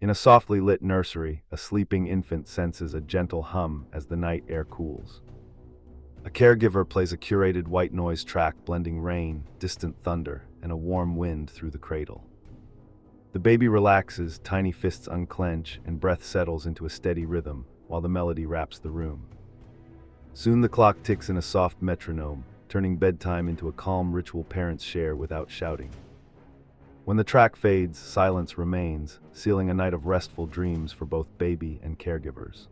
In a softly lit nursery, a sleeping infant senses a gentle hum as the night air cools. A caregiver plays a curated white noise track blending rain, distant thunder, and a warm wind through the cradle. The baby relaxes, tiny fists unclench, and breath settles into a steady rhythm while the melody wraps the room. Soon the clock ticks in a soft metronome, turning bedtime into a calm ritual parents share without shouting. When the track fades, silence remains, sealing a night of restful dreams for both baby and caregivers.